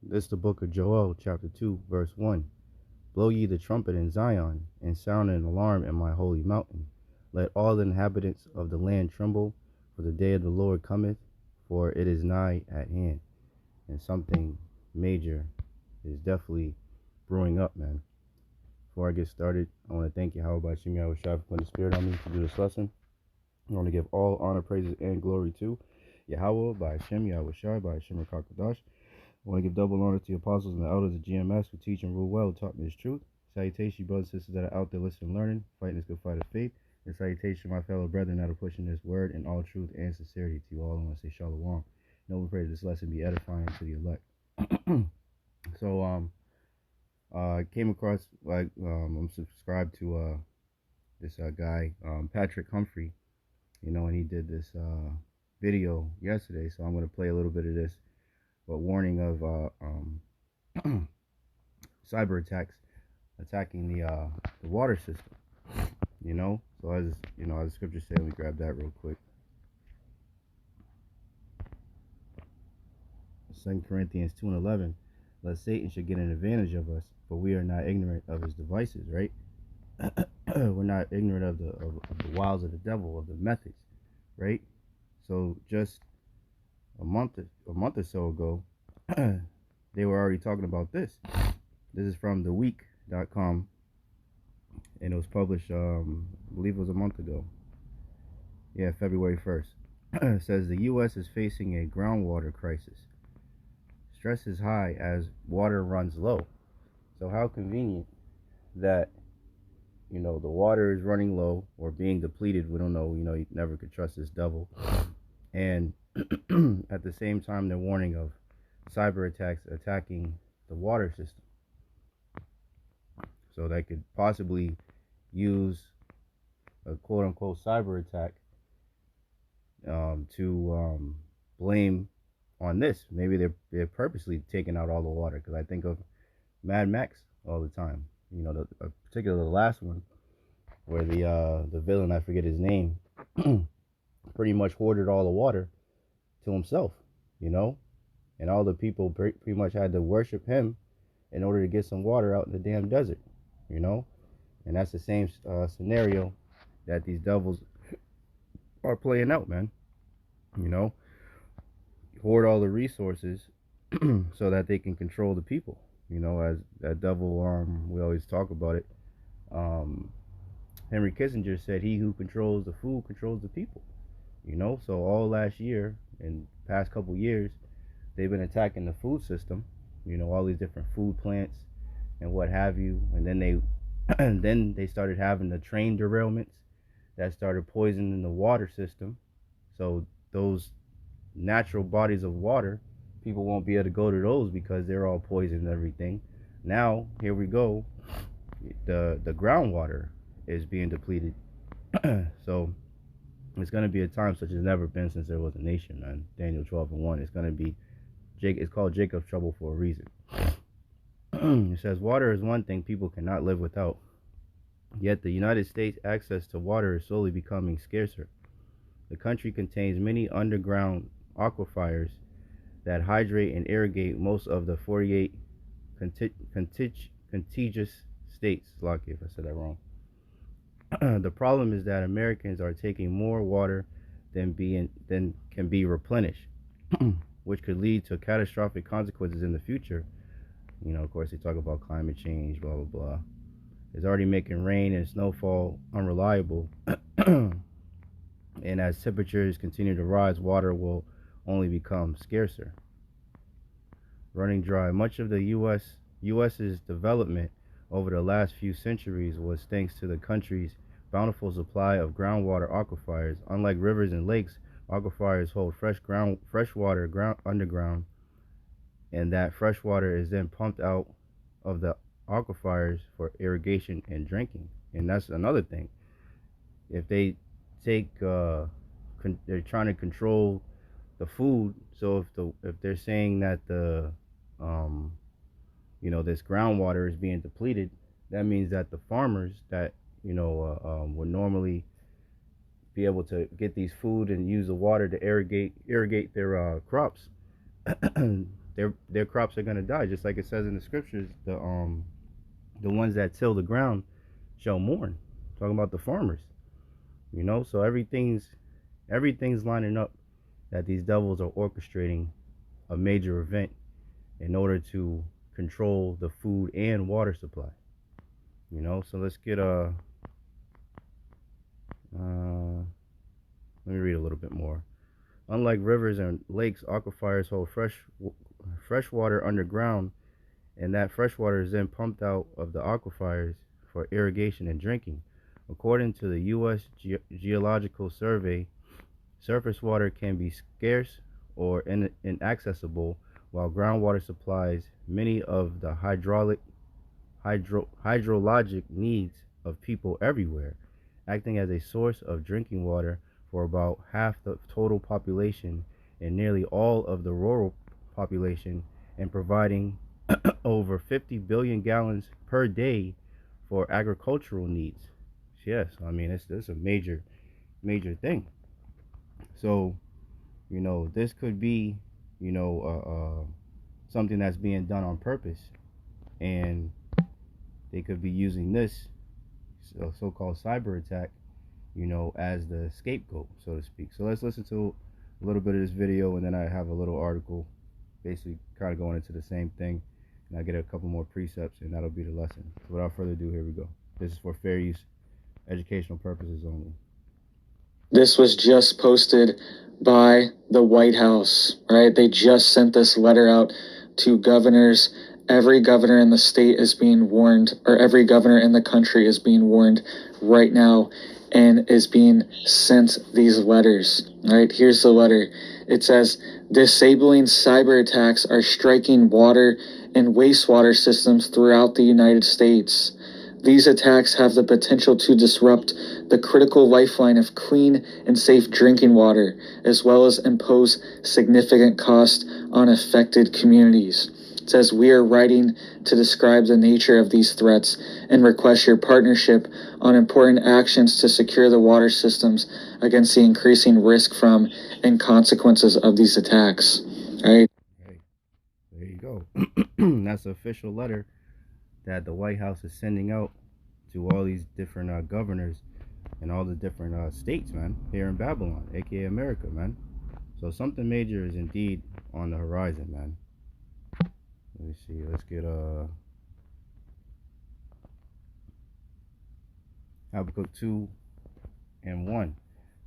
This is the book of Joel, chapter 2, verse 1. Blow ye the trumpet in Zion, and sound an alarm in my holy mountain. Let all the inhabitants of the land tremble, for the day of the Lord cometh, for it is nigh at hand. And something major is definitely brewing up, man. Before I get started, I want to thank Yahawah, Bahasham, Yahawashi for putting the spirit on me to do this lesson. I want to give all honor, praises, and glory to Yahawah, Bahasham, Yahawashi, Bahasham, Rakakadash. I want to give double honor to the apostles and the elders of GMS who teach and rule well, who taught me this truth. Salutation, brothers and sisters that are out there listening and learning, fighting this good fight of faith. And salutation, my fellow brethren that are pushing this word in all truth and sincerity to you all. I want to say shalom. And we pray that this lesson be edifying to the elect. So, I came across, I'm subscribed to this guy, Patrick Humphrey, and he did this video yesterday. So I'm going to play a little bit of this. But warning of cyber attacks attacking the water system. So as as the scripture said, let me grab that real quick. 2 Corinthians 2:11. Lest Satan should get an advantage of us, for we are not ignorant of his devices, right? We're not ignorant of the wiles of the devil, of the methods, right? So just a month or so ago, they were already talking about this. This is from theweek.com, and it was published, I believe it was a month ago. Yeah, February 1st. It says the U.S. is facing a groundwater crisis. Stress is high as water runs low. So how convenient that, the water is running low or being depleted. We don't know, you never could trust this devil. And at the same time, they're warning of cyber attacks attacking the water system. So they could possibly use a quote-unquote cyber attack to blame on this. Maybe they're purposely taking out all the water, because I think of Mad Max all the time. Particularly the last one, where the villain, I forget his name, pretty much hoarded all the water to himself, and all the people pretty much had to worship him in order to get some water out in the damn desert, and that's the same scenario that these devils are playing out, man. Hoard all the resources so that they can control the people. As that devil, we always talk about it. Henry Kissinger said, "He who controls the food controls the people." So all last year and past couple years, they've been attacking the food system. All these different food plants and what have you, and then they started having the train derailments that started poisoning the water system. So those natural bodies of water, people won't be able to go to those because they're all poisoned and everything. Now here we go, the groundwater is being depleted. So it's going to be a time such as never been since there was a nation, man. Daniel 12:1. It's going to be it's called Jacob's trouble for a reason. It says water is one thing people cannot live without, yet the United States access to water is slowly becoming scarcer. The country contains many underground aquifers that hydrate and irrigate most of the 48 contiguous states. Lucky if I said that wrong. The problem is that Americans are taking more water than can be replenished, which could lead to catastrophic consequences in the future. Of course, they talk about climate change, blah blah blah. It's already making rain and snowfall unreliable, and as temperatures continue to rise, water will only become scarcer. Running dry. Much of the U.S.'s development over the last few centuries was thanks to the country's bountiful supply of groundwater aquifers. Unlike rivers and lakes, aquifers hold fresh water underground, and that fresh water is then pumped out of the aquifers for irrigation and drinking. And that's another thing. If they they're trying to control the food. So if they're saying that this groundwater is being depleted, that means that the farmers that would normally be able to get these food and use the water to irrigate their crops, their crops are gonna die, just like it says in the scriptures. The ones that till the ground shall mourn. Talking about the farmers, So everything's lining up that these devils are orchestrating a major event in order to control the food and water supply. So let's get let me read a little bit more. Unlike rivers and lakes, aquifers hold fresh water underground, and that fresh water is then pumped out of the aquifers for irrigation and drinking. According to the U.S. Geological Survey, surface water can be scarce or inaccessible, while groundwater supplies many of the hydrologic needs of people everywhere, acting as a source of drinking water for about half the total population and nearly all of the rural population, and providing over 50 billion gallons per day for agricultural needs. Yes, I mean, it's a major thing. So, this could be, something that's being done on purpose, and they could be using this so-called cyber attack, as the scapegoat, so to speak. So let's listen to a little bit of this video, and then I have a little article basically kind of going into the same thing, and I get a couple more precepts, and that'll be the lesson. So without further ado, here we go. This is for fair use, educational purposes only. This was just posted by the White House, right? They just sent this letter out to governors. Every governor in the state is being warned, or every governor in the country is being warned right now and is being sent these letters, right? Here's the letter. It says, disabling cyber attacks are striking water and wastewater systems throughout the United States. These attacks have the potential to disrupt the critical lifeline of clean and safe drinking water, as well as impose significant cost on affected communities. It says, we are writing to describe the nature of these threats and request your partnership on important actions to secure the water systems against the increasing risk from and consequences of these attacks. All right. Okay. There you go. That's an official letter that the White House is sending out to all these different governors and all the different states, man, here in Babylon, aka America, man. So something major is indeed on the horizon, man. Let me see. Let's get Habakkuk 2:1.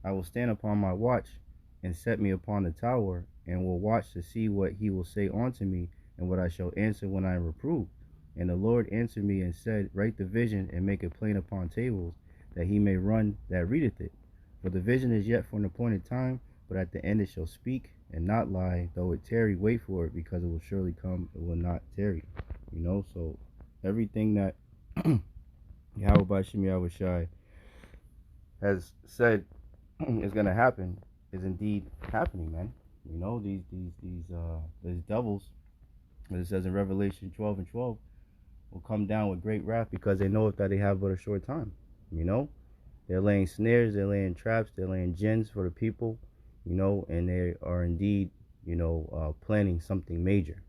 I will stand upon my watch and set me upon the tower, and will watch to see what he will say unto me, and what I shall answer when I am reproved. And the Lord answered me and said, write the vision and make it plain upon tables, that he may run that readeth it. For the vision is yet for an appointed time, but at the end it shall speak and not lie. Though it tarry, wait for it, because it will surely come, it will not tarry. So everything that Yahawah Bahasham Yahawashi has said is going to happen is indeed happening, man. These devils, as it says in Revelation 12:12, will come down with great wrath, because they know that they have but a short time. They're laying snares, they're laying traps, they're laying gins for the people, and they are indeed, planning something major,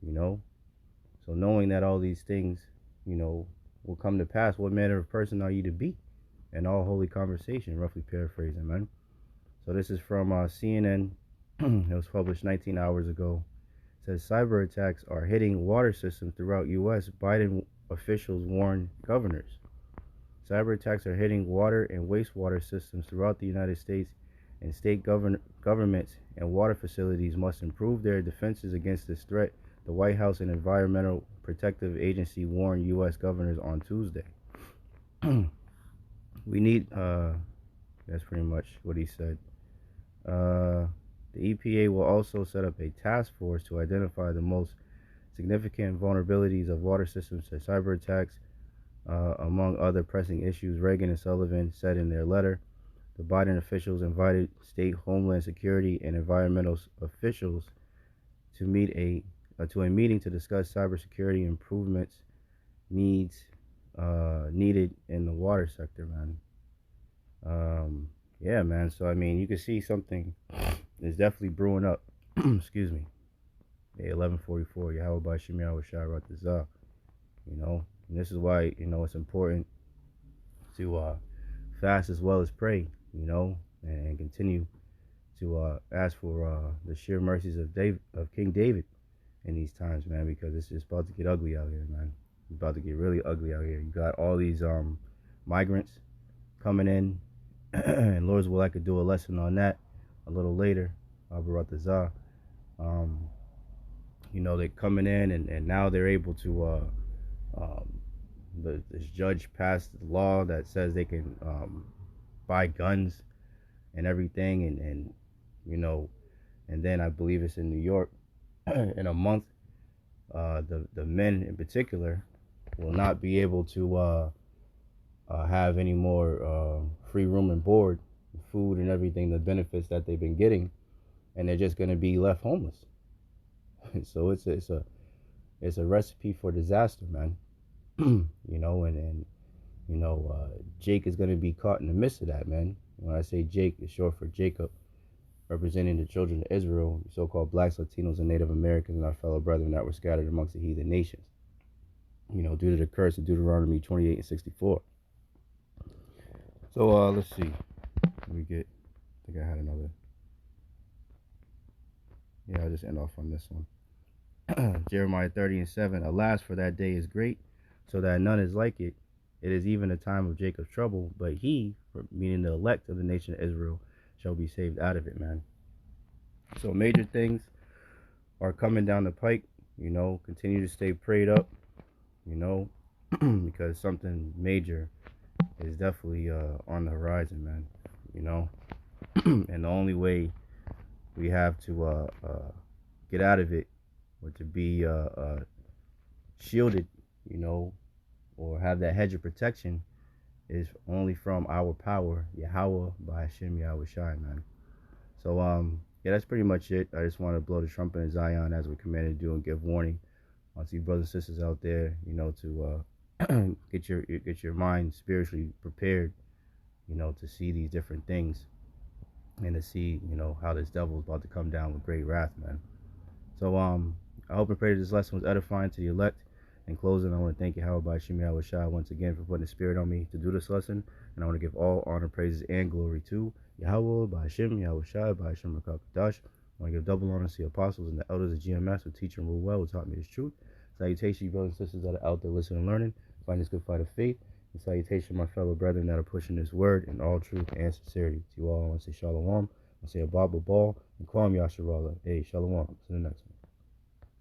So knowing that all these things, will come to pass, what manner of person are you to be? And all holy conversation, roughly paraphrasing, man. So this is from CNN. It was published 19 hours ago. It says cyber attacks are hitting water systems throughout U.S. Biden officials warn governors. Cyber attacks are hitting water and wastewater systems throughout the United States, and state governments and water facilities must improve their defenses against this threat. The White House and Environmental Protective Agency warned U.S. governors on Tuesday. We need, that's pretty much what he said. The EPA will also set up a task force to identify the most significant vulnerabilities of water systems to cyber attacks, among other pressing issues, Reagan and Sullivan said in their letter. The Biden officials invited state homeland security and environmental officials to a meeting to discuss cybersecurity improvements needed in the water sector, man. Yeah, man. So I mean, you can see something is definitely brewing up. Excuse me. Day 1144. Yahawah Bahasham Yahawashi Ratazah. And this is why, it's important to fast as well as pray, and continue to ask for the sheer mercies of King David in these times, man, because it's just about to get ugly out here, man. It's about to get really ugly out here. You got all these migrants coming in, and Lord's will I could do a lesson on that a little later. Baratazah. They're coming in, and now they're able to this judge passed the law that says they can buy guns and everything, and then I believe it's in New York in a month. The men in particular will not be able to have any more free room and board, food and everything, the benefits that they've been getting, and they're just going to be left homeless. So it's a recipe for disaster, man. Jake is going to be caught in the midst of that, man. When I say Jake, it's short for Jacob, representing the children of Israel, so-called blacks, Latinos, and Native Americans, and our fellow brethren that were scattered amongst the heathen nations. Due to the curse of Deuteronomy 28 and 64. So let's see. I think I had another. Yeah, I'll just end off on this one. Jeremiah 30 and 7. Alas, for that day is great, so that none is like it. It is even a time of Jacob's trouble, but he, meaning the elect of the nation of Israel, shall be saved out of it, man. So major things are coming down the pike. Continue to stay prayed up, because something major is definitely on the horizon, man. And the only way we have to get out of it, or to be shielded, or have that hedge of protection, is only from our power, Yahawah Bahasham Yahawashi, man. So yeah, that's pretty much it. I just want to blow the trumpet in Zion as we're commanded to do, and give warning to you brothers and sisters out there, to get your mind spiritually prepared, to see these different things, and to see, how this devil is about to come down with great wrath, man. So I hope and pray that this lesson was edifying to the elect. In closing, I want to thank Yahawah Bahasham Yahawashi once again for putting the spirit on me to do this lesson, and I want to give all honor, praises, and glory to Yahawah Bahasham Yahawashi Bahasham Rakakadash. I want to give double honor to the apostles and the elders of GMS who teach and rule well, who taught me this truth. Salutation, brothers and sisters that are out there listening and learning, find this good fight of faith. And salutation, my fellow brethren that are pushing this word in all truth and sincerity. To you all, I want to say shalom. I want to say a Bible ball and Kwam Yasharallah. Hey, shalom. To the next one.